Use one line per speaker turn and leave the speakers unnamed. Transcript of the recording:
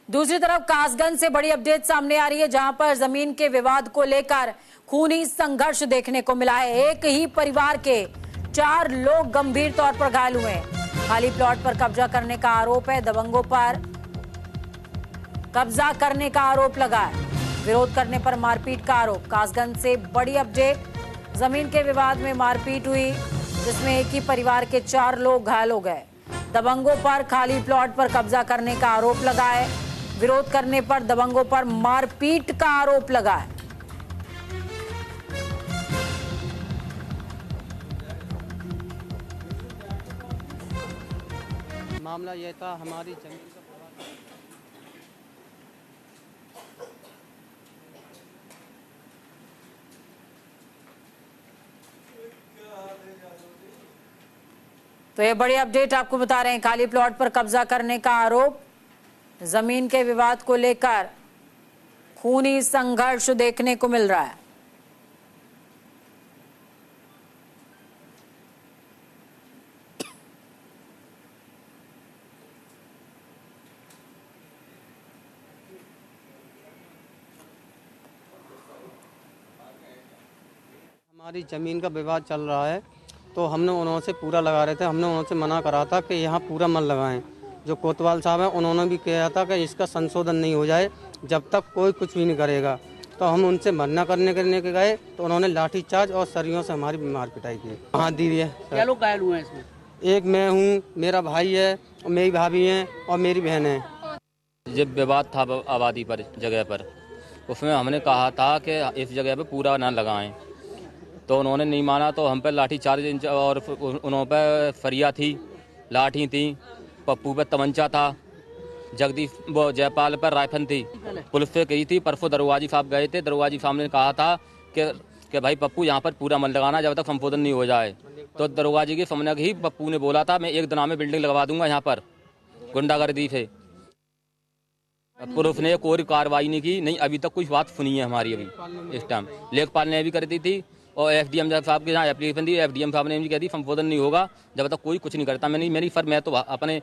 दूसरी तरफ कासगंज से बड़ी अपडेट सामने आ रही है, जहां पर जमीन के विवाद को लेकर खूनी संघर्ष देखने को मिला है। एक ही परिवार के 4 लोग गंभीर तौर पर घायल हुए हैं। खाली प्लॉट पर कब्जा करने का आरोप है, दबंगों पर कब्जा करने का आरोप लगा है, विरोध करने पर मारपीट का आरोप। कासगंज से बड़ी अपडेट, जमीन के विवाद में मारपीट हुई, जिसमें एक ही परिवार के 4 लोग घायल हो गए। दबंगों पर खाली प्लॉट पर कब्जा करने का आरोप लगा है, विरोध करने पर दबंगों पर मारपीट का आरोप लगा है।
मामला यह था, हमारी जमीन का
तो ये बड़ी अपडेट आपको बता रहे हैं, खाली प्लॉट पर कब्जा करने का आरोप, जमीन के विवाद को लेकर खूनी संघर्ष देखने को मिल रहा है।
हमारी ज़मीन का विवाद चल रहा है, तो हमने उनसे पूरा लगा रहे थे। हमने उनसे मना करा था कि यहाँ पूरा मत लगाएं। जो कोतवाल साहब हैं उन्होंने भी कहा था कि इसका संशोधन नहीं हो जाए जब तक कोई कुछ भी नहीं करेगा। तो हम उनसे मना करने के गए तो उन्होंने लाठीचार्ज और सरियों से हमारी मार पिटाई की। हाँ दी है।
क्या लोग घायल हुए हैं इसमें?
एक मैं हूँ, मेरा भाई है, और मेरी भाभी है और मेरी बहन है।
जब विवाद था आबादी पर जगह पर, उसमें हमने कहा था कि इस जगह पे पूरा ना लगाएं, तो उन्होंने नहीं माना। तो हम पे लाठी चार्ज और उन्होंने पे फरिया थी, लाठी थी, पप्पू पे तमंचा था, जगदीश वो जयपाल पर राइफल थी, पुलिस पे गई थी। परसों दरोगाजी साहब गए थे, दरोगाजी साहब ने कहा था कि भाई पप्पू यहाँ पर पूरा मत लगाना जब तक संशोधन नहीं हो जाए। तो दरोगाजी के सामने ही पप्पू ने बोला था मैं एक दिन में बिल्डिंग लगवा दूंगा यहाँ पर गुंडागर्दी से। पुलिस ने कोई कार्रवाई नहीं की, नहीं अभी तक कुछ बात सुनी है हमारी अभी इस टाइम। लेखपाल ने भी कर दी थी और एफडीएम साहब के यहाँ एप्लीकेशन दी, एफडीएम साहब ने भी कह दी संशोधन नहीं होगा जब तक कोई कुछ नहीं करता। मैं तो अपने